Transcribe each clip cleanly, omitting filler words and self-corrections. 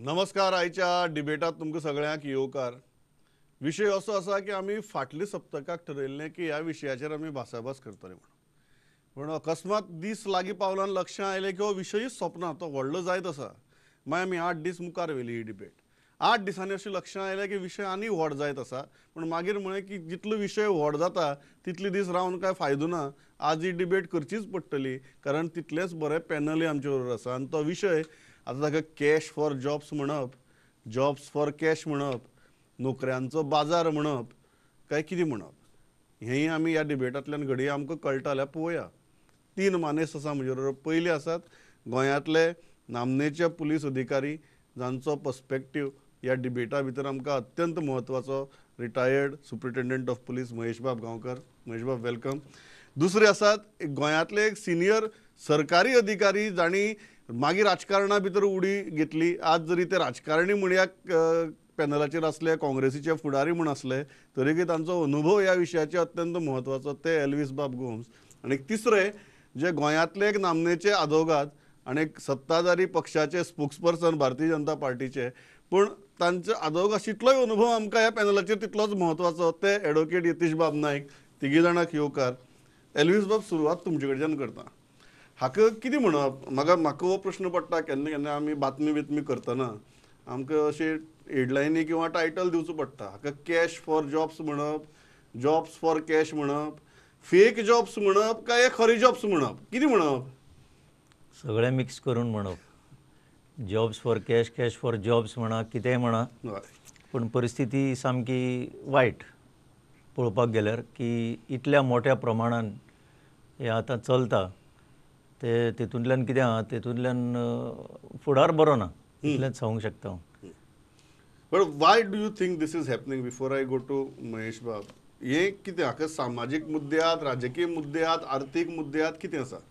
नमस्कार. आयच्या डिबेटात तुमकां सगळ्यांक येवकार. विशय असो आसा की आमी फाटल्या सप्तकाक ठरयल्लें की ह्या विशयाचेर आमी भासाभास करतले म्हणून. पण अकस्मात दीस लागीं पावलान लक्षांत आयलें की हो विशयूच सोंपना, तो व्हडलो जायत आसा. मागीर आमी 8 दीस मुखार व्हेली ही डिबेट. 8 दिसांनी अशें लक्षांत आयलें की विशय आनी व्हड जायत आसा. पण मागीर म्हळें की जितलो विशय व्हड जाता तितले दीस रावन काय फायदो ना. आज ही डिबेट करचीच पडटली, कारण तितलेंच बरें पॅनलय आमचे बरोबर आसा. आनी तो विशय आतां ताका कॅश फॉर जॉब्स म्हणप, जॉब्स फॉर कॅश म्हणप, नोकऱ्यांचो बाजार म्हणप, काय कितें म्हणप, हेंय आमी ह्या डिबेटांतल्यान घडये आमकां कळटा जाल्यार पळोवया. 3 मानेस्त आसा म्हजे बरोबर. पयले आसात गोंयांतले नामनेचे पुलीस अधिकारी, जांचो पर्स्पेक्टीव ह्या डिबेटा भितर आमकां अत्यंत म्हत्वाचो. रिटायर्ड सुप्रिटेंडंट ऑफ पुलीस महेशबाब गांवकर. महेशबाब, वेलकम. दुसरे आसात गोंयांतले एक सिनियर सरकारी अधिकारी, जांणी मागीर राजकारणा भितर उडी घेतली. आज जरी ते राजकारणी म्हूण ह्या पॅनलाचेर आसले, काँग्रेसीचे फुडारी म्हूण आसले, तरीकय तांचो अनुभव ह्या विशयाचेर अत्यंत म्हत्वाचो. ते एल्वीस बाब गोम्स. आनी तिसरे जे गोंयांतले एक नामनेचे आदवोगाद आनी एक सत्ताधारी पक्षाचे स्पोक्सपर्सन भारतीय जनता पार्टीचे, पूण तांचे आदवोगाशीतलोय अनुभव आमकां ह्या पॅनलाचेर तितलोच म्हत्वाचो. ते एडवोकेट यतीश बाब नायक. तिगी जाणांक येवकार. एल्वीस बाब, सुरवात तुमचे कडच्यान करता. हाका कितें म्हणप? म्हाका हो प्रश्न पडटा केन्ना केन्ना आमी बातमी बितमी करतना आमकां अशे हेडलायनी किंवा टायटल दिवचो पडटा. हाका कॅश फॉर जॉब्स म्हणप, जॉब्स फॉर कॅश म्हणप, फेक जॉब्स म्हणप, काय खरे जॉब्स म्हणप, कितें म्हणप? सगळें मिक्स करून म्हणप. Jobs for cash, cash for jobs म्हणा, कितेंय म्हणा. पूण परिस्थिती सामकी वायट पळोवपाक गेल्यार, की इतल्या मोठ्या प्रमाणान हें आतां चलता ते तितूंतल्यान कितें आहा, तितूंतल्यान फुडार बरो ना, इतलेंच सांगूंक शकता हांव. But why do you think this is happening? Before I go to Mahesh बाब, हे कितें? हाका सामाजीक मुद्दे आहात, राजकीय मुद्दे आहात, आर्थीक मुद्दे आहात, कितें आसा?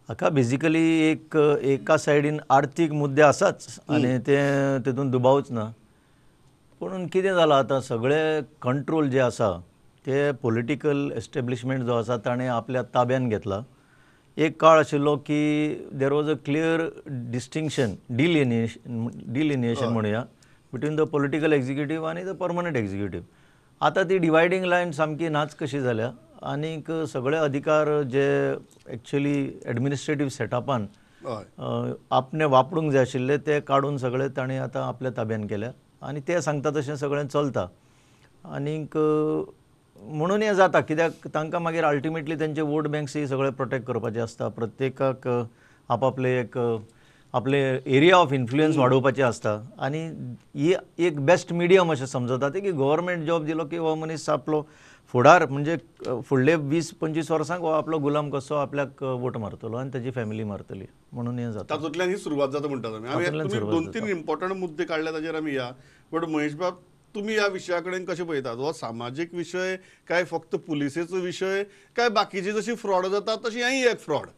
हाका बेजिकली एका सायडीन आर्थीक मुद्दे आसाच आनी ते तितून दुबावच ना. पूण कितें जालां आतां, सगळे कंट्रोल जे आसा ते पॉलिटिकल एस्टॅब्लिशमेंट जो आसा ताणें आपल्या ताब्यान घेतला. एक काळ आशिल्लो की there was a clear distinction, delineation म्हणुया, बिटवीन द पॉलिटिकल एक्झिक्युटीव आनी द परमनंट एक्झिक्युटीव. आतां ती डिवायडींग लायन सामकी नाच कशी जाल्या. आनीक सगळे अधिकार जे एक्चुअली एडमिनिस्ट्रेटीव सेटअपान आपणे वापरूंक जाय आशिल्ले ते काडून सगळे ताणें आतां आपल्या ताब्यान केल्या आनी ते सांगता तशें सगळें चलता. आनीक म्हणून हें जाता, कित्याक तांकां मागीर अल्टिमेटली तेंचे वोट बँक्सूय सगळे प्रोटेक्ट करपाचे आसता. प्रत्येकाक आपले आपले एरिया ऑफ इन्फ्लुयन्स वाडोवपाचे आसता. आनी ही एक बेस्ट मिडियम अशें समजता ते, की गव्हर्मेंट जॉब दिलो की हो मनीस आपलो फुडार, म्हणजे फुडले 20-25 वर्सांक हो आपलो गुलाम कसो आपल्याक वोट मारतलो आनी ताची फॅमिली मारतली. म्हणून हें जाता. तातूंतल्यान ही सुरवात जाता म्हणटा तुमी. 2-3 इम्पॉर्टंट मुद्दे काडले, ताचेर आमी या. बट महेश बाब, तुम्ही ह्या विशया कडेन कशें पळयतात? हो सामाजीक विशय काय फक्त पुलिसेचो विशय, काय बाकीची जशी फ्रॉड जाता तशी हेंय एक फ्रॉड?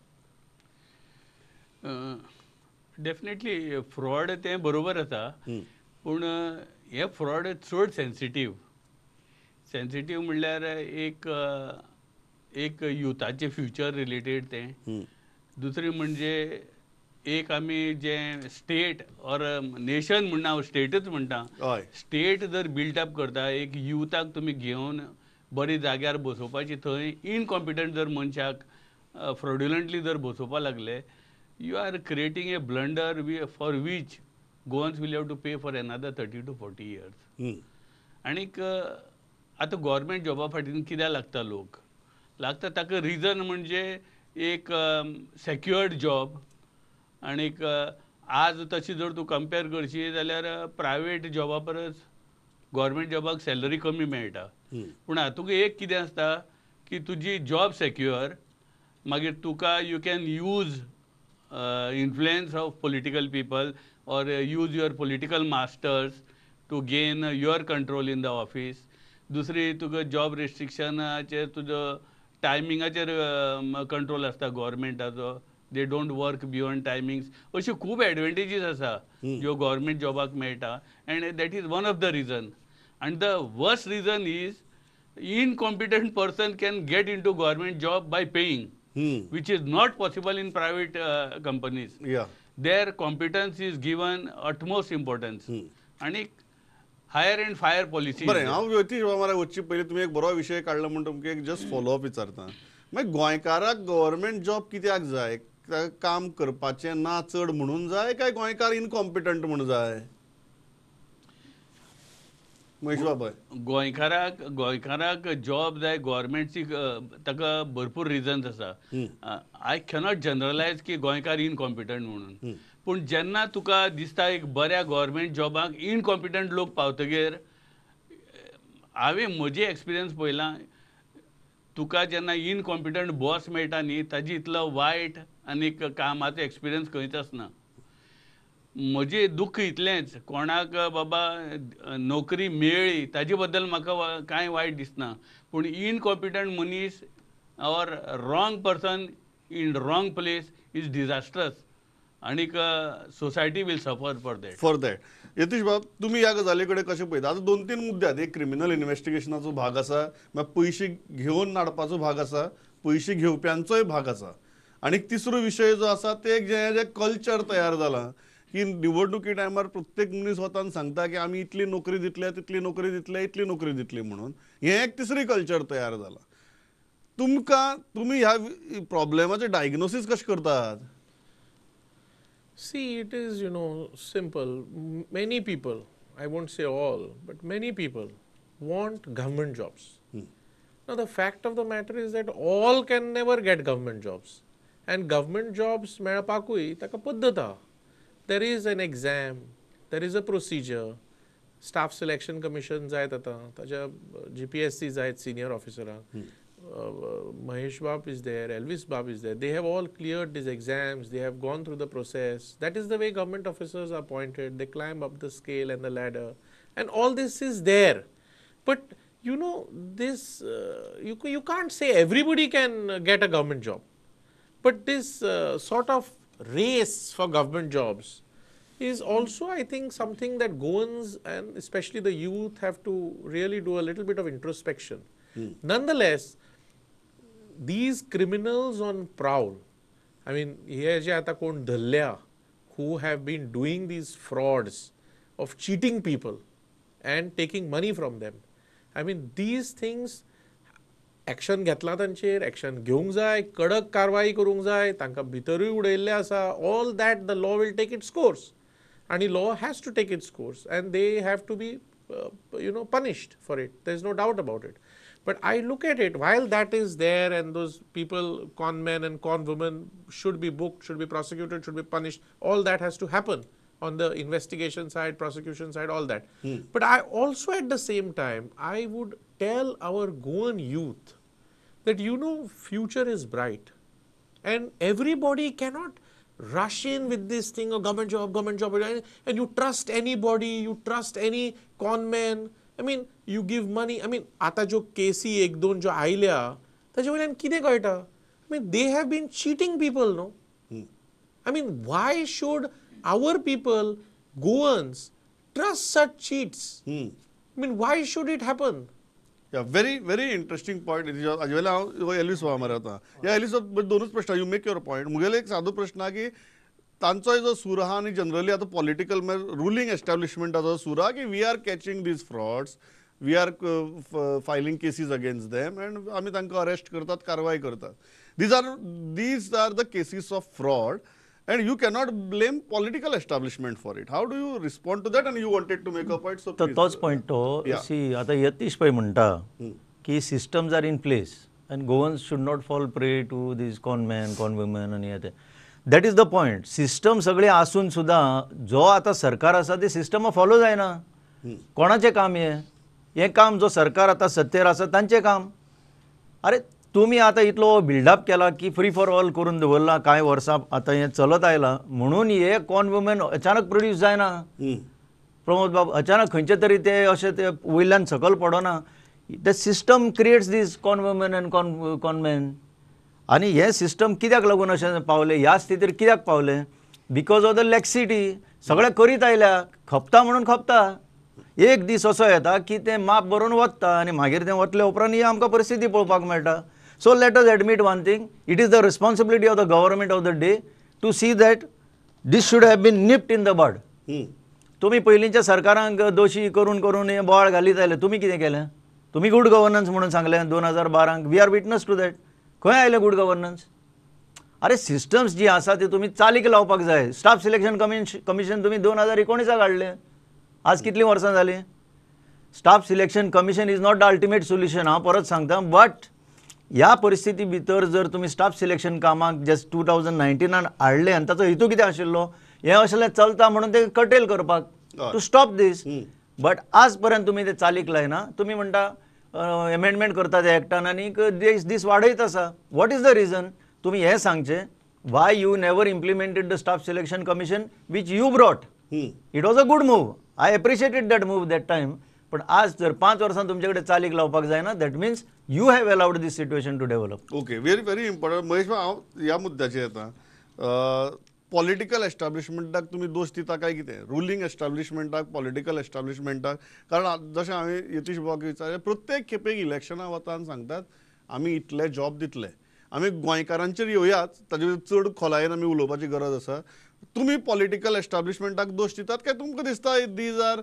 डेफिनेटली फ्रॉड ते बरोबर आसा, पूण हे फ्रॉड चड सेन्सिटीव म्हणल्यार एक युथाचे फ्युचर रिलेटेड तें. दुसरें म्हणजे एक आमी जे स्टेट ऑर नेशन म्हणना, हांव स्टेटच म्हणटा, स्टेट जर बिल्डअप करता, एक युथाक तुमी घेवन बरे जाग्यार बसोवपाची, थंय इनकॉम्पिटंट जर मनशाक फ्रॉड्युलंटली जर बसोवपा लागले, you are creating a blunder for which Goans will have to pay for another 30 to 40 years. आनीक आतां गव्हर्मेंट जॉबा फाटीन कित्याक लागता लोक? लागता ताका रिजन म्हणजे एक सेक्युअर्ड जॉब. आनीक आज तशी जर तूं कंपेर करशी जाल्यार प्रायवेट जॉबा परस गव्हर्मेंट जॉबाक सॅलरी कमी मेळटा. पूण हातूंत एक कितें आसता की तुजी जॉब सेक्युअर, मागीर तुका you can use influence of political people or use your political masters to gain your control in the office. दुसरी तुका जॉब रेस्ट्रिक्शनाचेर तुजो टायमिंगाचेर कंट्रोल आसता गव्हर्मेंटाचो. They don't work beyond timings. अश्यो खूब एडवांटेजीस आसा ज्यो गव्हर्मेंट जॉबाक मेळटा. And that is one of the reason. And the worst reason is incompetent person can get in to government job by paying. which is not possible in private companies. या Their competence is given utmost importance. आणि hire and fire policy. बरें हांव यतीश वामराक वचचे पयलीं तुमी एक बरो विशय काडलो म्हणून तुमकां एक जस्ट फॉलोअप विचारता. मागीर गोंयकाराक गव्हर्मेंट जॉब कित्याक जाय? काम करपाचें ना चड म्हणून जाय काय गोंयकार इनकॉम्पिटंट म्हणून जाय? महेश बाबा गोंयकाराक जॉब जाय गव्हर्मेंटची ताका भरपूर रिजन्स आसा. आय कॅनॉट जनरलायज की गोंयकार इनकॉम्पिटंट म्हणून. पूण जेन्ना तुका दिसता एक बऱ्या गव्हर्मेंट जॉबाक इनकॉम्पिटंट लोक पावतगीर हांवें म्हजे एक्सपिरियन्स पळयलां. तुका जेन्ना इनकॉम्पिटंट बॉस मेळटा न्ही ताजी इतलो वायट आनीक कामाचो एक्सपिरियन्स खंयच आसना. म्हजें दुख्ख इतलेंच कोणाक बाबा नोकरी मेळ्ळी ताजे बद्दल म्हाका कांय वायट दिसना. पूण इनकॉम्पिटंट मनीस or wrong person in wrong place is disastrous आनीक society will suffer for that. Yatish बाब तुमी ह्या गजाली कडेन कशें पळयता? आतां 2-3 मुद्दे आहेत. एक क्रिमिनल इन्व्हेस्टिगेशनाचो भाग आसा, मागीर पयशे घेवन नाडपाचो भाग आसा, पयशे घेवप्यांचोय भाग आसा, आनी तिसरो विशय जो आसा ते जे कल्चर तयार जाला की निवडणुकी टायमार प्रत्येक मनीस वतान सांगता की आमी इतली नोकरी दितले, तितली नोकरी दितले, इतली नोकरी दितली म्हणून. हें एक तिसरी कल्चर तयार जाला. तुमी ह्या प्रॉब्लेमाचें डायग्नोसीस कशें करतात? See, it is, simple. Many people, I won't say all, but many people want government jobs. Now, the fact of the matter is that all can never get government jobs. And government jobs, मेळपाकूय ताका पद्धत आहा. There is an exam, there is a procedure. Staff Selection Commission जायत आतां, ताच्या GPSC जायत senior officeराक. Mahesh Bab is there, Elvis Bab is there. They have all cleared these exams. They have gone through the process. That is the way government officers are appointed. They climb up the scale and the ladder, and all this is there. But this you can't say everybody can get a government job. But this sort of race for government jobs is also, I think, something that Goans and especially the youth have to really do a little bit of introspection. Nonetheless, these criminals on prowl, I mean, हे जे आता कोण धरल्या, who have been doing these frauds of cheating people and taking money from them. I mean, these things, action घेतला तांचेर, action घेवंक जाय, कडक कारवाई करूंक जाय, तांकां भितरूय उडयल्ले आसा. All that the law will take its course, and the law has to take its course, and they have to be punished for it. There is no doubt about it. But I look at it, while that is there and those people, con men and con women, should be booked, should be prosecuted, should be punished, all that has to happen on the investigation side, prosecution side, all that. But I also at the same time, I would tell our Goan youth that future is bright. And everybody cannot rush in with this thing of government job, and you trust anybody, you trust any con man. I mean, you give money. I mean, आता जो केसी 1-2 जो आयल्या ताच्या वयल्यान कितें कळटा? I mean, they have been cheating people, no? I mean, why should our people, Goans, trust such cheats? I mean, why should it happen? Yeah, very, very interesting point. हाजे हांव एल्विस वामर आता. ह्या एल्विस दोनूच प्रश्न. You make your point. मुगेलो एक सादो प्रश्न आहा की तांचोय जो सूर आहा आनी जनरली आतां पॉलिटिकल रुलींग एस्टॅब्लिशमेंटाचो सूर आहा की we are catching these frauds, we are filing cases against them, and आमी तांकां अरेस्ट करतात, कारवाय करतात. These are the cases of fraud, and you cannot blame political establishment for it. How do you respond to that? And you wanted to make a point, so please. तोच point तो C आता यतीश पै म्हणटा की systems are in place and Goans should not fall prey to these con men, con women आणि ते. That is the point. System सगळे आसून सुद्धा जो आता सरकार आसा ते सिस्टम फॉलो जायना. कोणाचे काम हे काम जो सरकार आता सत्तेर आसा तांचे काम. अरे तुम्ही आता इतलो बिल्डअप केला की फ्री फॉर ऑल करून दवरला, कांय वर्सां आता हे चलत आयला म्हणून हे कॉन वुमेन अचानक प्रोड्यूस जायना. प्रमोद बाब अचानक खंयचे तरी ते अशें ते वयल्यान सकल पडना. The system creates these con women and con men. आनी हे सिस्टम कित्याक लागून अशें पावले, ह्या स्थितीर कित्याक पावले? Because of the laxity. सगळे करीत आयल्या, खपता म्हणून खपता. एक दीस असो येता की ते माप बरोवन वता आनी मागीर तें वतले उपरांत ही आमकां परिस्थिती पळोवपाक मेळटा. So let us admit one thing, it is the responsibility of the government of the day to see that this should have been nipped in the bud. तुम्ही पयलींच्या सरकारांक दोशी करून करून हे बोवाळ घालीत आयले, तुम्ही कितें केलें? तुम्ही गुड गव्हर्नन्स म्हणून सांगलें 2012 we R witness to that. खंय आयलें गुड गव्हर्नन्स? अरे सिस्टम्स जी आसा ती तुम्ही चालीक लावपाक जाय. स्टाफ सिलेक्शन कमिशन तुम्ही 2019 काडलें. आज कितलीं वर्सां जालीं? Staff selection commission is not the ultimate solution, हांव परत सांगता. बट ह्या परिस्थिती भितर जर तुम्ही स्टाफ सिलेक्शन कामाक जे 2019 हाडले आनी ताचो हेतू कितें आशिल्लो, हें अशें चलता म्हणून ते कटेल करपाक, टू स्टॉप दीस. बट आज पर्यंत तुम्ही ते चालीक लायना. तुम्ही म्हणटा एमेंडमेंट करता त्या एक्टान आनी दीस वाडयत आसा. What is the region? तुम्ही हे सांगचें Y you never implemented the staff selection commission which you brought. It was a good move. I appreciated that move that time. पण आज जर 5 वर्सां तुमचे कडेन चालीक लावपाक जायना, that means you have allowed this situation to develop. Okay, very very important. Mahesh भाऊ, हांव ह्या मुद्द्याचेर येता. पॉलिटिकल एस्टॅब्लिशमेंटाक तुम्ही दोश दिता काय कितें? रुलींग एस्टॅब्लिशमेंटाक, पॉलिटिकल एस्टॅब्लिशमेंटाक? कारण जशें हांवें यतीश भावाक विचारलें, प्रत्येक खेपेक इलेक्शनां वता आनी सांगतात आमी इतले जॉब दितले. आमी गोंयकारांचेर येवयात, ताचे चड खोलायेन आमी उलोवपाची गरज आसा. तुम्ही पॉलिटिकल एस्टॅब्लिशमेंटाक दोश दितात काय तुमकां दिसता these are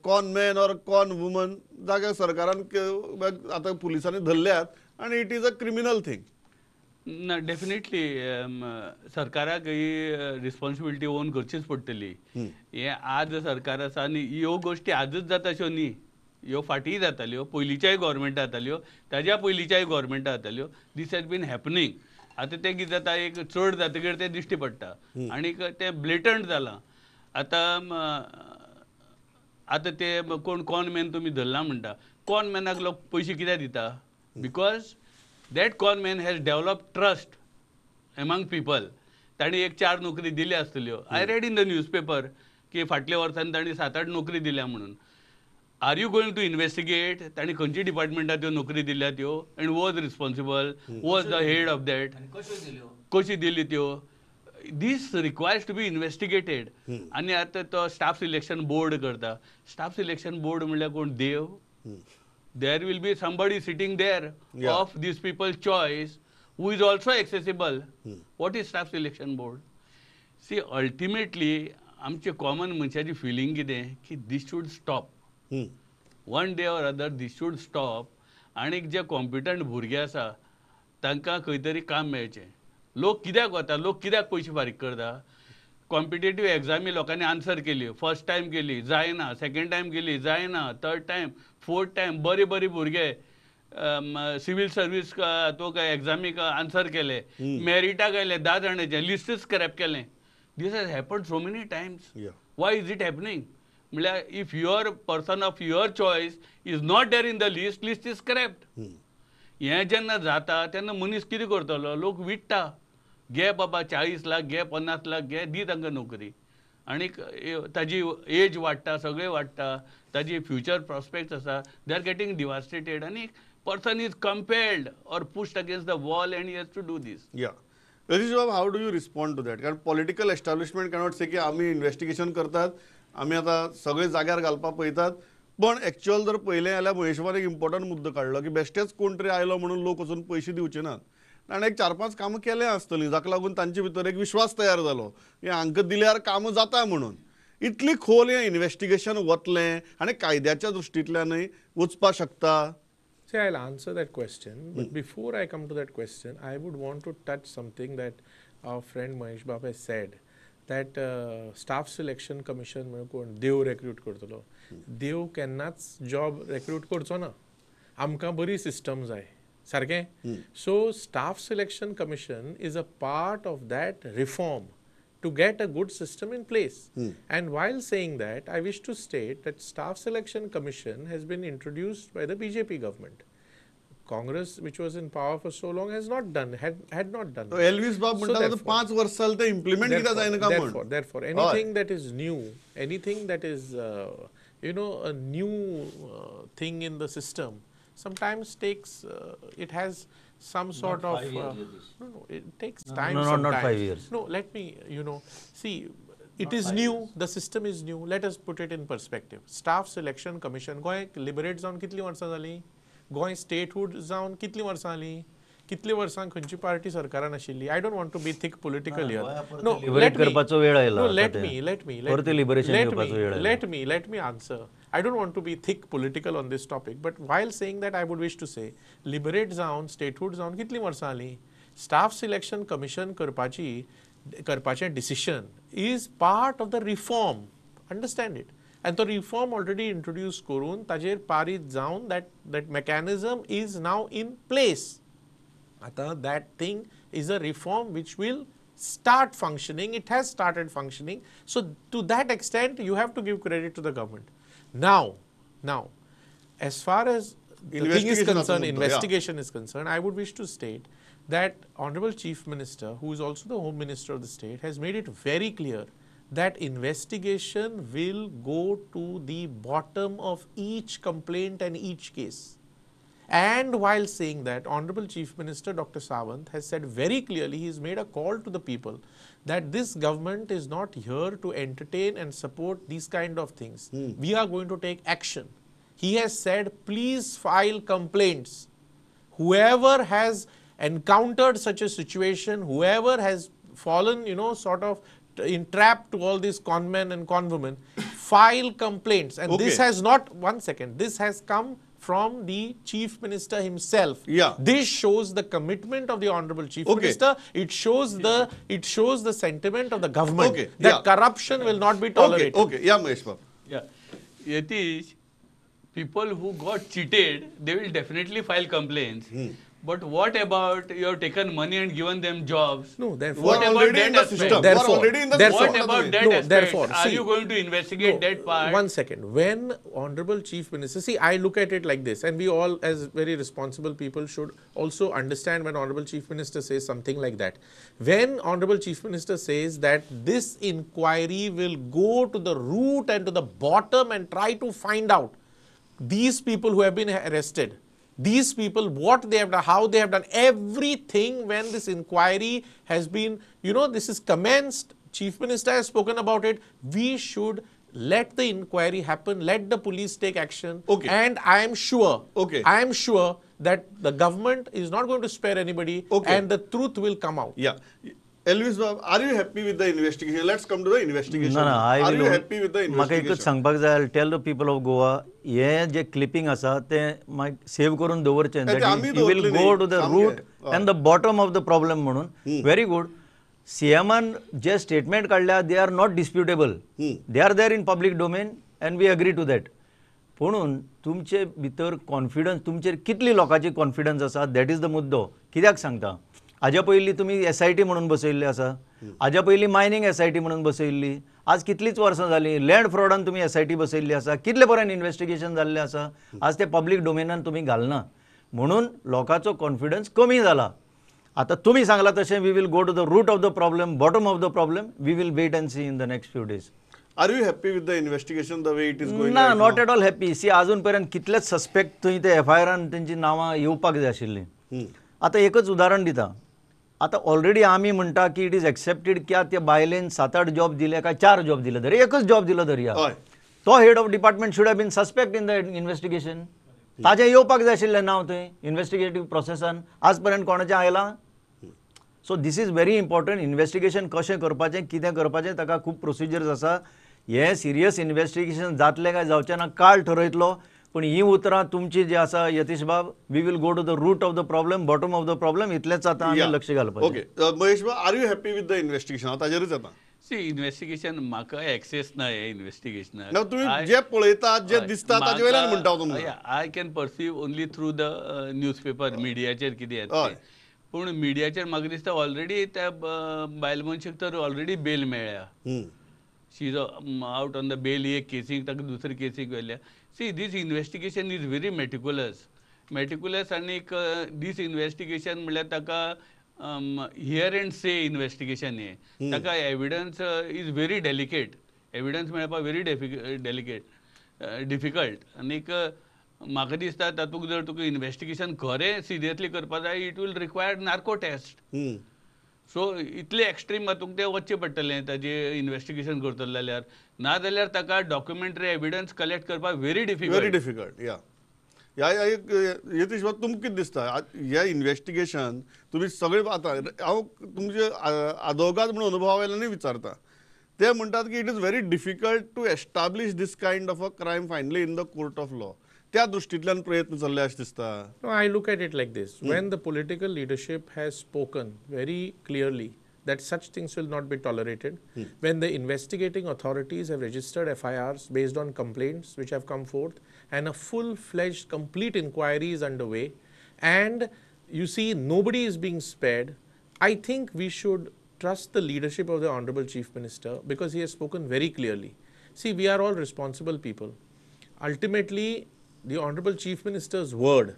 con man or con woman जाका सरकारान आतां पुलिसांनी धरल्यात आनी it is a criminal thing? ना, डेफिनेटली सरकाराक ही रिस्पॉन्सिबिलिटी ओन करचीच पडटली. हे आज सरकार आसा आनी ह्यो गोश्टी आजच जाता अश्यो न्ही. ह्यो फाटीं जाताल्यो, पयलींच्याय गोवोरमेंटा जाताल्यो, ताज्या पयलींच्याय गोवोरमेंटा जाताल्यो. दीस हॅज बीन हॅपनिंग. आतां तें कितें जाता, एक चड जातकीर तें दिश्टी पडटा आनीक तें ब्लेटंट जालां. आतां ते कोण कॉन मॅन तुमी धरला म्हणटा, कॉन मॅनाक लोक पयशे कित्याक दिता? Because that con man has develop trust among people. ताणी एक 4 नोकरी दिल्यो आसतल्यो. I read in the newspaper की फाटल्या वर्सांनी ताणी 7-8 नोकरी दिल्या म्हणून. Are you going to investigate ताणी खंयची डिपार्टमेंटात त्यो नोकरी दिल्या त्यो, and was responsible, was the head of that, कशी दिली त्यो? This requires to be investigated. आनी आतां तो स्टाफ सिलेक्शन बोर्ड करता. स्टाफ सिलेक्शन बोर्ड म्हणल्यार कोण? देव? There will be somebody sitting there of these people's choice who is also accessible. What is staff selection board? See, ultimately, आमचे common मनशाची feeling कितें की this should stop. One day or other this should stop. आनी जे competent भुरगे आसा तांकां खंय तरी काम मेळचें. लोक कित्याक वता? लोक कित्याक पयशे फारीक करता? कॉम्पिटेटिव्ह एग्जामी लोकांनी आन्सर केली, फर्स्ट टायम केली, जायना, सेकंड टायम केली, जायना, थर्ड टायम, फोर्थ टायम. बरे भुरगे सिव्हिल सर्व्हिस तो एग्जामीक आन्सर केले, मेरिटाक आयले 10 जाणांचे, लिस्टच स्क्रॅप केलें. This has happened so many times. Why is it happening? म्हळ्यार if your person of your choice is not there in the list, list is scrapped. हें जेन्ना जाता तेन्ना मनीस कितें करतलो? लोक विटता. घे बाबा 40 लाख, घे 50 लाख, घे, दी तांकां नोकरी. आनीक ताजी एज वाडटा, सगळें वाडटा, ताजी फ्युचर प्रॉस्पेक्ट्स आसा, दे आर गेटिंग डिवास्टेटेड. आनी person is compelled or pushed against the wall and he has to do this. या यतीश बाब, how do you respond to that? कारण पॉलिटिकल एस्टॅब्लिशमेंट कॅनॉट से की आमी इन्व्हेस्टिगेशन करतात, आमी आतां सगळे जाग्यार घालपाक पळयतात. पण एक्च्युअल जर पळयलें जाल्यार महेशवान एक इम्पॉर्टंट मुद्दो काडलो की बेश्टेच कोण तरी आयलो म्हणून लोक वचून पयशे दिवचे नात. ताणें एक 4-5 कामां केले आसतलीं, जाका लागून तांचे भितर एक विश्वास तयार जालो की हांकां दिल्यार कामां जाता म्हणून. इतली खोल हें इन्व्हेस्टिगेशन वतलें आनी कायद्याच्या दृश्टींतल्यानय वचपाक शकता? See, I'll answer that question, but before I come to that question, I would want to touch something that our friend Mahesh Baba said, that staff selection commission म्हणून कोण देव recruit करतलो. देव केन्नाच जॉब recruit करचो ना. आमकां बरी system जाय, सारकें? So staff selection commission is a part of that reform to get a good system in place. And while saying that, I wish to state that staff selection commission has been introduced by the BJP government. Congress, which was in power for so long, has not done, had not done. Elvis बाब म्हणटा 5 वर्सां जाले ते implement कित्याक जायना काय म्हण? Therefore, anything that is new, anything that is, a new thing in the system, sometimes takes, it has some sort of, no, it takes time. No, sometimes. not 5 years. No, let me, see, it is new, the system is new. Let us put it in perspective. Staff selection commission, Goa liberate जावन कितलीं वर्सां जालीं? Goa statehood जावन कितलीं वर्सां जालीं? कितले वर्सां खंयची पार्टी सरकारान आशिल्ली. I don't want to be thick political here. No liberate करपाचो वेळ आयला. let me answer. I don't want to be thick political on this topic, but while saying that, I would wish to say, liberate जावन statehood जावन कितली वर्सां जाली. Staff selection commission करपाचें decision is part of the reform. Understand it. And the reform already introduced करून ताजेर पारीत जावन that mechanism is now in place. Ata that thing is a reform which will start functioning. It has started functioning. So to that extent, you have to give credit to the government. Now, as far as the thing is concerned, investigation is concerned, I would wish to state that Honorable Chief Minister, who is also the Home Minister of the state, has made it very clear that investigation will go to the bottom of each complaint and each case. And while saying that, Honorable Chief Minister Dr. Sawant has said very clearly, he has made a call to the people that this government is not here to entertain and support these kind of things. We are going to take action. He has said, please file complaints. Whoever has encountered such a situation, whoever has fallen, sort of entrapped to all these conmen and conwomen, file complaints. And this has not, one second, this has come from the Chief Minister himself. Yeah. This shows the commitment of the Honorable Chief Minister. It shows the sentiment of the government that corruption will not be tolerated. Yeah, Mahesh Babu. Yeah. Yatish, people who got cheated, they will definitely file complaints. But what about you have taken money and given them jobs? No, therefore, what about that aspect? What about that aspect? Therefore, are you going to investigate that part? One second. When Honorable Chief Minister, see, I look at it like this, and we all, as very responsible people, should also understand when Honorable Chief Minister says something like that. When Honorable Chief Minister says that this inquiry will go to the root and to the bottom and try to find out these people who have been arrested, these people, what they have done, how they have done, everything, when this inquiry has been, this is commenced, Chief Minister has spoken about it, we should let the inquiry happen, let the police take action. And I am sure that the government is not going to spare anybody and the truth will come out. Yeah. Elvis Babu, are you happy with the investigation? Let's come to the investigation. No, are you happy with the investigation? म्हाका एकच सांगपाक जाय, I'll tell the people of Goa, हे जे clipping आसा ते save करून दवरचें. That is, you will go to the root and the bottom of the problem म्हणून. Very good. CMan जे statement काढल्या, they are not disputable. They are there in public domain and we agree to that. म्हणून तुमचे भितर confidence, तुमचेर कितली लोकांची confidence आसा, that is the मुद्दो. कित्याक सांगता? हाज्या पयलीं तुमी SIT म्हणून बसयल्ले आसा, हाज्या पयलीं मायनिंग SIT म्हणून बसयल्ली, आज कितलीच वर्सां जालीं लँड फ्रॉडान तुमी SIT बसयल्ली आसा, कितले बरें इन्व्हेस्टिगेशन जाल्लें आसा, आज ते पब्लीक डोमेनान तुमी घालना, म्हणून लोकांचो कॉन्फिडन्स कमी जाला. आतां तुमी सांगला तशें we will go to the root of the problem, bottom of the problem, we will wait and see in the next few days. Are you happy with the investigation the way it is going? ना, not at all happy. See अजून पर्यंत कितलेच suspect थंय ते FIR-आन तेंची नांवां येवपाक जाय आशिल्लीं. आतां एकच उदाहरण दिता. आता ऑलरेडी आम्ही म्हणटा की इट इज एक्सेप्टेड की त्या बायलेन 7-8 जॉब दिले काय 4 जॉब दिले तरी एकच जॉब दिलो धरया, तो head of department should have been suspect in the investigation. ताजें येवपाक जाय आशिल्लें नांव थंय इन्व्हेस्टिगेटीव प्रोसेसान, आज पर्यंत कोणाचें आयलां. So this is very important. Investigation कशें करपाचें, कितें करपाचें, ताका खूब प्रोसिजर्स आसा. हें सिरियस इन्व्हेस्टिगेशन जातलें काय जावचें ना काळ ठरयतलो. पण ही उतरां तुमची जी आसा यतीश बाब, we will go to the root of the problem, bottom of the problem, इतलेंच आतां आमी लक्ष घालपाचें. ओके महेश बाब, are you happy with the investigation? ताजेरूच येता. सी इन्व्हेस्टिगेशन म्हाका एक्सेस ना हे इन्व्हेस्टिगेशनाक. तुम्ही जे पळयतात, जे दिसता ताजे वयल्यान म्हणटा तुमकां. I can perceive only through the newspaper, मिडियाचेर कितें येता तें. पूण मिडियाचेर म्हाका दिसता ऑलरेडी त्या बायल मनशाक तर ऑलरेडी बेल मेळ्ळ्या. She is out on the bail. एक केसीक ताका दुसरे केसीक व्हेल्ल्या. See this investigation is very meticulous आनी दीस इन्व्हेस्टिगेशन म्हणल्यार ताका हियर एंड से इन्व्हेस्टिगेशन हें, ताका evidence is very delicate. Evidence मेळपाक व्हेरी डिफिकल्ट. आनीक म्हाका दिसता तातूंत जर तुका इन्व्हेस्टिगेशन खरें सिरियसली करपा जाय, it will require narco test. So इतले एक्स्ट्रीम हातूंक ते वचचें पडटलें ताजें इन्व्हेस्टिगेशन करतलो जाल्यार. ना जाल्यार ताका डॉक्युमेंटरी एविडन्स कलेक्ट करपाक व्हेरी डिफिकल्ट. या यतीश बाब तुमकां कितें दिसता हे इन्व्हेस्टिगेशन तुम्ही सगळे आतां हांव तुमचे आदवोगाद म्हणून अनुभवा वयल्यानूय विचारता ते म्हणटात की it is very difficult to establish this kind of a crime finally in the court of law त्या दृश्टींतल्यान प्रयत्न चल्ले अशें दिसता. No, I look at it like this. When the political leadership has spoken very clearly that such things will not be tolerated, when the investigating authorities have registered FIRs based on complaints which have come forth, and a full-fledged, complete inquiry is underway, and you see nobody is being spared, I think we should trust the leadership of the Honorable Chief Minister because he has spoken very clearly. See, we are all responsible people. Ultimately, the Honorable Chief Minister's word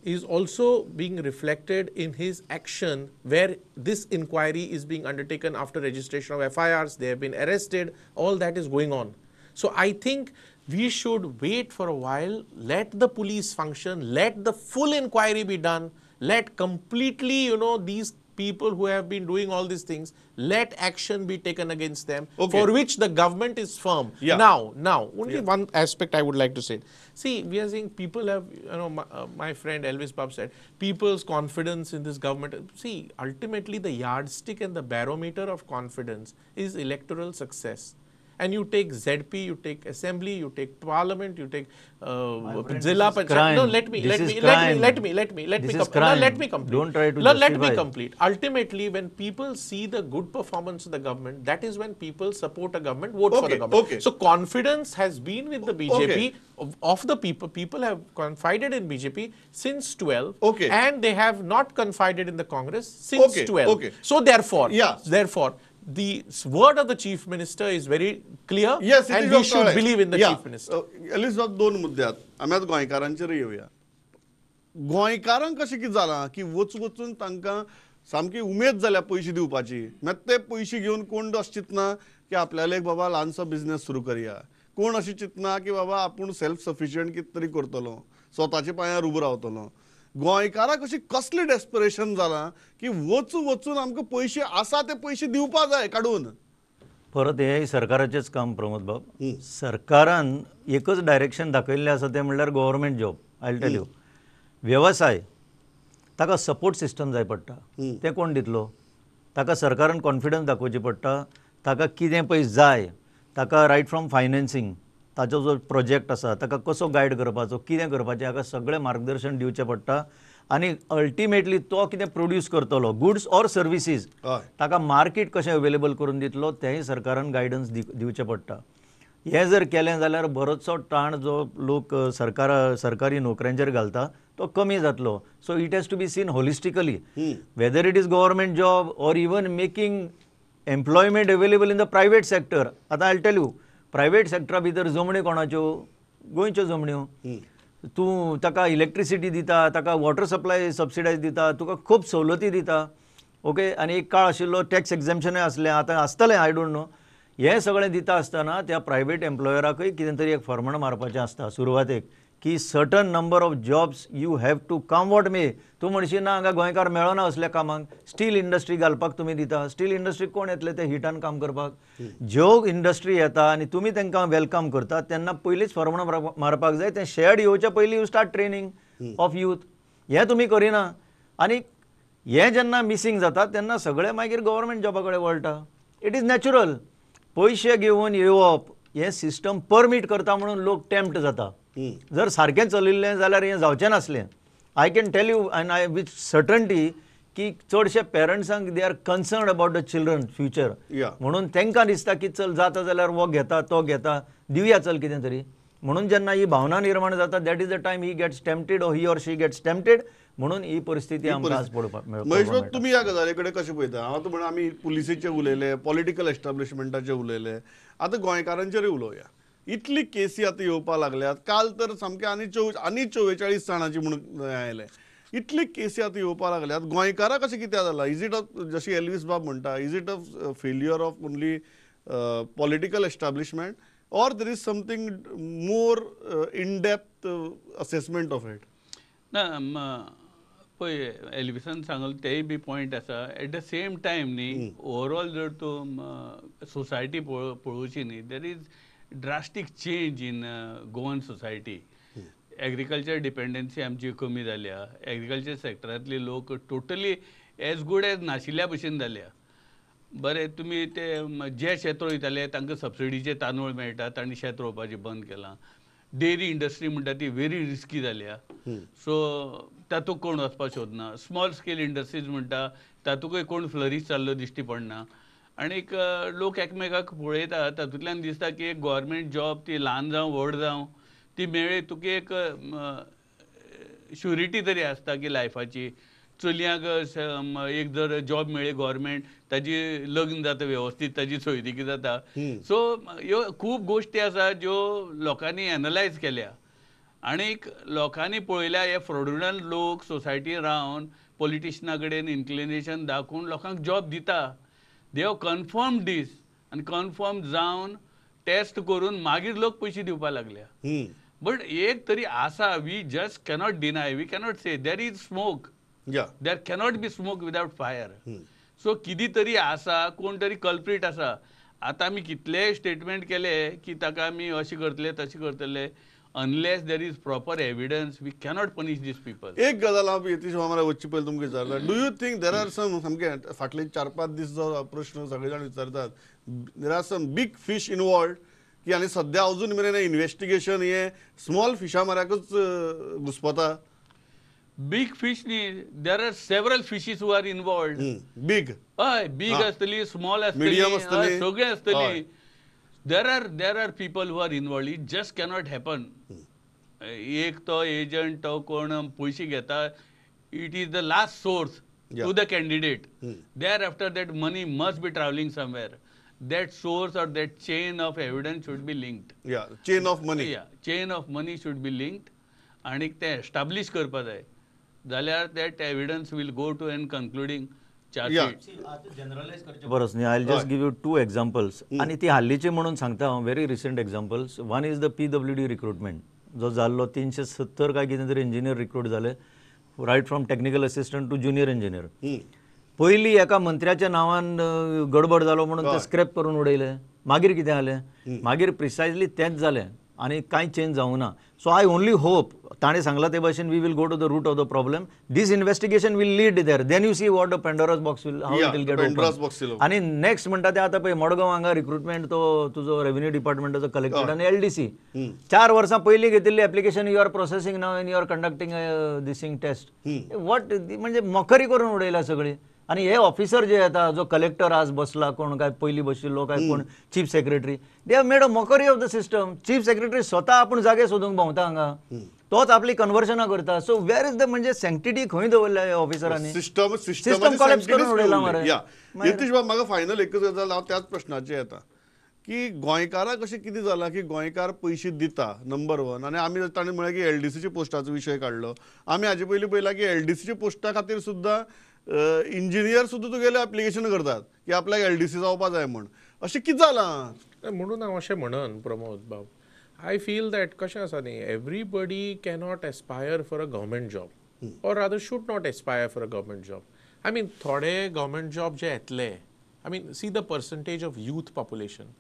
is also being reflected in his action where this inquiry is being undertaken after registration of FIRs, they have been arrested, all that is going on. So I think we should wait for a while, let the police function, let the full inquiry be done, let completely, these people who have been doing all these things, let action be taken against them, for which the government is firm. Yeah. Now, only one aspect I would like to say. See, we are saying people have, my friend Elvis Pub said, people's confidence in this government. See, ultimately the yardstick and the barometer of confidence is electoral success. And you take ZP, you take Assembly, you take Parliament, you take Zilla Panchayat. No, let me complete. Don't try to Let me justify. complete. Ultimately, when people see the good performance of the government, that is when people support a government, vote for the government. Okay. So confidence has been with the BJP of the people. People have confided in BJP since 12, and they have not confided in the Congress since 12. So therefore, the word of the Chief Minister is very clear, and we should believe in the Chief Minister. Eliza दोन मुद्दे आहेत आमी आतां गोंयकारांचेर येवया. गोंयकारांक कशें कितें जालां की वचून तांकां सामकी उमेद जाल्या पयशे दिवपाची मागीर ते पयशे घेवन कोण अशें चिंतना की आपल्याला एक बाबा ल्हानसो बिझनेस सुरू करया, कोण अशें चिंतना की बाबा आपूण सेल्फ सफिशियंट कितें तरी करतलो, स्वताच्या पांयार उबो रावतलो. गोंयकाराक अशी कसली डेस्परेशन जालां की वचून आमकां पयशे आसा ते पयशे दिवपा जाय काडून. परत हे सरकाराचेच काम प्रमोद बाब. सरकारान एकच डायरेक्शन दाखयल्लें आसा तें म्हणल्यार government job. I tell you व्यवसाय ताका सपोर्ट सिस्टम जाय पडटा. ते कोण दितलो? ताका सरकारान कॉन्फिडन्स दाखोवची पडटा. ताका कितें पयस जाय, ताका रायट फ्रॉम फायनान्सींग, ताचो जो प्रोजेक्ट आसा ताका कसो गायड करपाचो, कितें करपाचें हाका सगळें मार्गदर्शन दिवचें पडटा. आनी अल्टिमेटली तो कितें प्रोड्यूस करतलो गुड्स ऑर सर्विसीस ताका मार्केट कशें अवेलेबल करून दितलो तेंय सरकारान गायडन्स दिवचें पडटा. हें जर केलें जाल्यार बरोचसो ताण जो लोक सरकारी नोकऱ्यांचेर घालता तो कमी जातलो. So it has to be seen holistically whether it is government job or even making employment available in the private sector. आतां आय टेल यू प्रायवेट सेक्टरा भितर जमण्यो कोणाच्यो? गोंयच्यो जमण्यो. तूं ताका इलेक्ट्रिसिटी दिता, ताका वॉटर सप्लाय सबसिडायज दिता, तुका खूब सवलती दिता. ओके. आनी एक काळ आशिल्लो टॅक्स एक्झॅम्पशनूय आसलें, आतां आसतलें, आय डोंट नो. हें सगळें दिता आसतना त्या प्रायवेट एम्प्लॉयराकूय कितें तरी एक फर्माण मारपाचें आसता सुरवातेक की certain number of jobs you have to come what may. तूं म्हणशी ना हांगा गोंयकार मेळना असल्या कामांक. स्टील इंडस्ट्री घालपाक तुमी दिता. स्टील इंडस्ट्रीक कोण येतले ते हिटान काम करपाक? ज्यो इंडस्ट्री येता आनी तुमी तांकां वेलकम करतात तेन्ना पयलींच फर्माण मारपाक जाय. तें शेड येवच्या पयलीं you start training of youth. हें तुमी करिना. आनी हें जेन्ना मिसींग जाता तेन्ना सगळें मागीर गव्हर्मेंट जॉबा कडेन वळटा. It is natural. पयशे घेवन येवप हें सिस्टम परमीट करता म्हणून लोक टेम्प्ट जाता. जर सारकें चलिल्लें जाल्यार हें जावचें नासलें. I can tell you and I with certainty की चडशे पेरंट्सांक they are concern about the children future. म्हणून तांकां दिसता की चल जाता जाल्यार हो घेता तो घेता दिवया चल कितें तरी. म्हणून जेन्ना ही भावना निर्माण जाता that is the time he gets tempted or he or she gets tempted. म्हणून ही परिस्थिती आमकां आज पळोवपाक महेश बाब तुमी ह्या गजाली कडेन कशें पळयता? हांव म्हणून आमी पुलिसेचे उलयले, पॉलिटिकल एस्टाब्लिशमेंटाचे उलयले, आतां गोंयकारांचेरूय उलोवया. इतली केसी आतां येवपाक लागल्यात. काल तर सामके आनी 44 जाणांची म्हणून आयले. इतली केसी आतां येवपाक लागल्यात. गोंयकाराक अशें कित्याक जाला? इज इट जशी एल्वीस बाब म्हणटा, is it a failure of only political establishment or there is something more in depth assessment of it? ना पळय एल्विसान सांगले तेय बी पॉयंट आसा. एट द सेम टायम न्ही ओवरऑल जर तूं सोसायटी पळोवची न्ही there is drastic change in Goan society. Agriculture dependency आमची कमी जाल्या, एग्रीकल्चर सेक्टरांतले लोक टोटली एज गूड एज नाशिल्ल्या भशेन जाल्या. बरें, तुमी ते जे शेत रोयताले तांकां सबसिडीचे तांदूळ मेळटात आनी शेत रोवपाचें बंद केलां. डेरी इंडस्ट्री म्हणटा ती व्हेरी रिस्की जाल्या, सो तातूंत कोण वचपाक सोदना. स्मॉल स्केल इंडस्ट्रीज म्हणटा तातूंतय कोण फ्लरीश जाल्लो दिश्टी पडना. आनीक लोक एकामेकाक पळयता, तातूंतल्यान दिसता की एक गव्हर्मेंट जॉब ती ल्हान जावं व्हड जावं ती मेळ्ळी तुका एक श्युरिटी तरी आसता की लायफाची. चलयांक एक जर जॉब मेळ्ळी गव्हर्मेंट, ताजी लग्न जाता वेवस्थीत, ताजी सोयरीकी जाता. सो ह्यो खूब गोश्टी आसा ज्यो लोकांनी एनालायज केल्या. आनीक लोकांनी पळयल्या हे फ्रॉडुलंट लोक सोसायटी रावन पॉलिटिशना कडेन इन्क्लिनेशन दाखोवन लोकांक जॉब दिता. दे हॅव कन्फर्म दीस आनी कन्फर्म जावन टेस्ट करून मागीर लोक पयशे दिवपाक लागल्या. बट एक तरी आसा, we just cannot deny, we cannot say there is smoke, there cannot be smoke without fire. So कितें तरी आसा, कोण तरी कल्प्रीट आसा. आतां आमी कितलेय स्टेटमेंट केले की ताका आमी अशें करतले तशें करतले, unless there is proper evidence we cannot punish this people. एक गजाल हांव यतीश वामरा वच्चे पयलीं तुमकां विचारता, do you think there are some सामके फाटले 4-5 दीस जो प्रश्न सगळे जाण विचारतात, there are some big fish involved की आनी सद्या अजून मेरेन इन्व्हेस्टिगेशन हे स्मॉल फिशा मार्याकूच घुस्पता? बीग फिश न्ही, there are several fishes who are involved. Big हय, बीग आसतली, स्मॉल Medium आसतली, आसतली. सगळे आसतली. There are people who are involved. It just cannot happen. एक तो एजंट तो कोण पयशे घेता, it is the last source to the candidate. Thereafter that money must be travelling somewhere. That source or that chain of evidence should be linked. Chain of money. Chain of money should be linked आनीक तें establish करपा जाय. जाल्यार that evidence will go to an कन्क्लुडींग chargesheet. Generalise करचे परस न्ही, I just give you 2 examples. आणि ती हाल्लीचे म्हणून सांगता हांव, very recent examples. One is the PWD recruitment जो जाल्लो. 370 काय कितें तरी इंजिनियर रिक्रूट जाले, right from technical assistant to junior engineer. पयलीं एका मंत्र्याच्या नांवान गडबड जालो म्हणून ते स्क्रॅप करून उडयले. मागीर कितें जालें, मागीर प्रिसायजली तेंच जालें आनी कांय चेंज जावंक ना. सो आय ओनली होप, ताणें सांगला ते भाशेन, we will go to the root of the problem. This investigation will lead there, then you see what the Pandora's box will, how it will get open. आनी next म्हणटा ते आतां पळय, मडगांव हांगा रिक्रुटमेंट तो तुजो रेव्हेन्यू डिपार्टमेंटाचो कलेक्टर आनी LDC 4 वर्सां पयलीं घेतिल्ली application you are processing now and you are conducting this thing test. What, म्हणजे मखरी करून उडयल्या सगळी. आणि हे ऑफिसर जे येता, जो कलेक्टर आज बसला, कोण काय पयलीं बशिल्लो, काय कोण chief secretary, they have made a mockery of the system. Chief secretary स्वता आपूण जागे सोदूंक भोंवता हांगा, तोच आपली कन्वर्शनां करता. सो वेर इज द म्हणजे सँक्टिटी खंय दवरल्या ह्या ऑफिसरांनी? सिस्टम कॉलेप्स करून उडयला मरे. यतीश बाब, म्हाका फायनल एकच गजाल हांव त्याच प्रश्नाचेर येता की गोंयकाराक अशें कितें जालां की गोंयकार पयशे दिता, नंबर 1. आनी आमी ताणें म्हळ्यार की LDCच्या पोस्टाचो विशय काडलो. आमी हाजे पयलीं पळयलां की LDCच्या पोस्टा खातीर सुद्दां इंजिनियर सुद्दां तुगेलें एप्लिकेशन करतात की आपल्याक LDC जावपाक जाय म्हण. अशें कितें जालां? म्हणून हांव अशें म्हणन प्रमोद बाब, आय फील दॅट कशें आसा न्ही, everybody cannot Aspire for a government job, or rather should not Aspire for a government job. I mean थोडे गव्हर्मेंट जॉब जे येतले, I mean see the percentage of youth population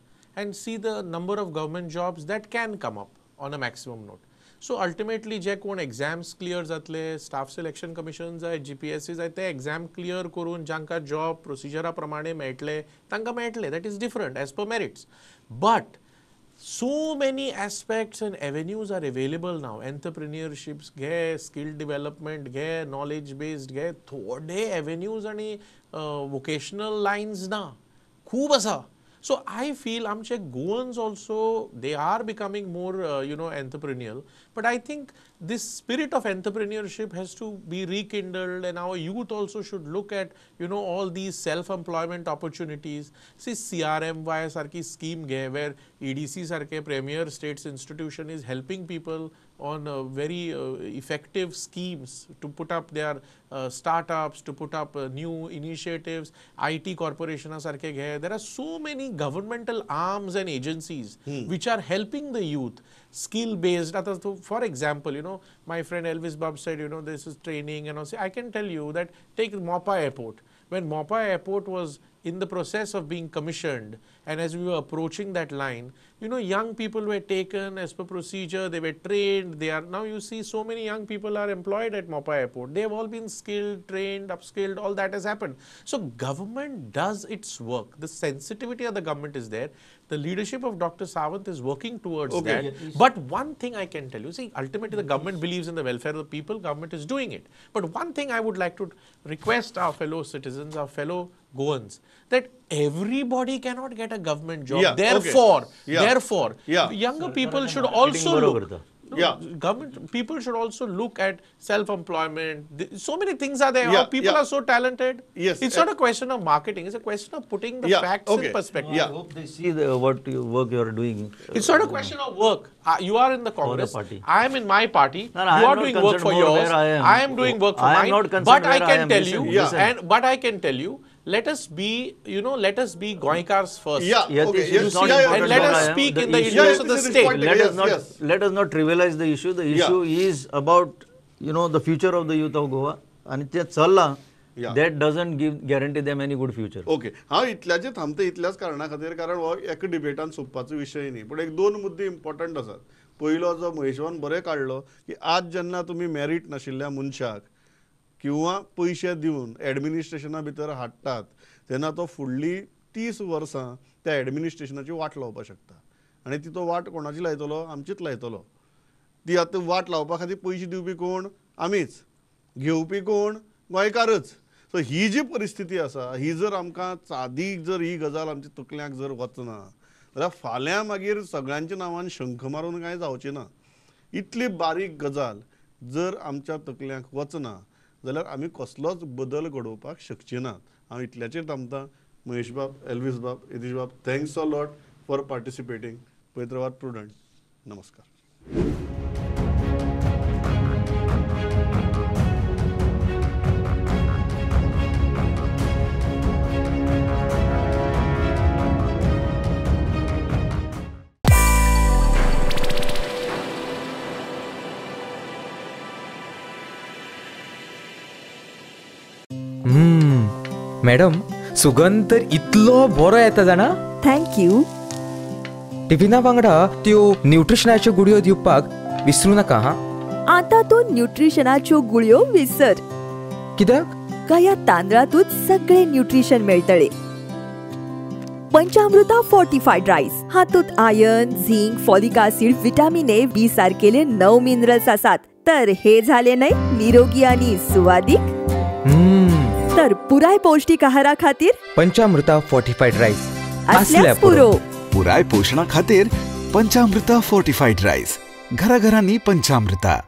and see the number of government jobs that can come up on a maximum note. So ultimately जे कोण exams clear जातले, staff selection commission जाय, GPSC जाय, ते exam clear करून जांकां job procedure प्रमाणे मेळटले तांकां मेळटले. That is different as per merits. But so many aspects and avenues are available now. Entrepreneurships घे, skill development घे, knowledge based घे, थोडे avenues आणि vocational lines ना, खूब आसा. So I feel amche Goans also, they are becoming more entrepreneurial, but I think this spirit of entrepreneurship has to be rekindled, and our youth also should look at all these self-employment opportunities. See, CRMY sarki scheme ge, where EDC sarke premier states institution is helping people on very effective schemes to put up their startups, to put up new initiatives. IT corporation sarke ge, there are so many governmental arms and agencies which are helping the youth, skill based. For example, my friend Elvis Bab said, this is training, and I can tell you that take Mopa Airport. When Mopa Airport was in the process of being commissioned, and as we were approaching that line, you know, young people were taken as per procedure, they were trained, they are, now you see so many young people are employed at Mopa Airport. They have all been skilled, trained, upskilled, all that has happened. So government does its work. The sensitivity of the government is there. The leadership of Dr. Sawant is working towards that. But one thing I can tell you, see, ultimately the government believes in the welfare of the people, government is doing it. But one thing I would like to request our fellow citizens, our fellow Goans, that everybody cannot get a government job. Yeah, therefore, okay. Yeah. therefore, Yeah. younger people should also बरोबर look. होतं. Yeah. Government people should also look at self-employment. So many things are there. Yeah, Our people yeah. are so talented. Yes. It's not a question of marketing. It's a question of putting the Yeah, facts okay. in perspective. Yeah. I hope they see what work you are doing. It's not a question of work. You are in the Congress. party. I am in my party. No, you I am are not doing work concerned for more yours. where I am. I am doing work for I am mine. not concerned But I where I can am. tell Listen, you, listen. but I can tell you, let us be, let us be Goinkars first. Yeah, Yeah, okay. this Yes, is not yeah, important And let where us I am. speak The in the issue- interest of the this is state. point. Let Yes, us not yes. let us not trivialize the issue. The Yeah. issue is about the future of the youth of Goa, and ते चलला. Yeah. That doesn't guarantee them any good future. Okay हांव इतल्याचे थांबता इतल्याच कारणां खातीर कारण हो एक डिबेटान सोंपपाचो विशय न्ही पूण एक दोन मुद्दे इम्पॉर्टंट आसात. पयलो जो महेशवान बरें काडलो की आज जेन्ना तुमी मेरीट नाशिल्ल्या मनशाक किंवा पयशे दिवन एडमिनिस्ट्रेशना भितर हाडटात तेन्ना तो फुडली 30 वर्सां त्या एडमिनिस्ट्रेशनाची वाट लावपाक शकता आनी ती तो वाट कोणाची लायतलो आमचीच लायतलो. ती आतां वाट लावपा खातीर पयशे दिवपी कोण आमीच, घेवपी कोण गोंयकारच. सो ही जी परिस्थिती आसा ही जर आमकां चादीक जर ही गजाल आमच्या तकल्यांक जर वचना जाल्यार फाल्यां मागीर सगळ्यांच्या नांवान शंख मारून कांय जावचें ना. इतली बारीक गजाल जर आमच्या तकल्यांक वचना जाल्यार आमी कसलोच बदल घडोवपाक शकचे नात. हांव इतल्याचेर थांबतां. महेश बाब, एल्वीस बाब, यतीश बाब, thanks a lot for participating. पवित्रवाद प्रुडंट. नमस्कार. मॅडम सुगंध तर इतलो बरो येता जाणा. थँक्यू. टिफिना वांगडा त्यो न्यूट्रिशनाच्यो गुडयो दिवपाक विसरू नाका हा. आता तो न्यूट्रिशनाच्यो गुळयो विसर. कित्याक? का या तांदळातूच सगळे न्यूट्रिशन मेळटले. पंचामृता फोर्टिफाईड राईस हातूंत iron, zinc, folic acid, vitamin A, B सारकेले 9 मिनरल्स आसात. तर हे झाले नाही निरोगी आणि सुवादिक. तर पुराय पौष्टिक आहारा खातीर पंचामृता फोर्टिफाईड राईस असल्यास पुरो. पुराय पोषणा खातीर पंचामृता फोर्टिफाईड राईस. घरा घरांनी पंचामृता.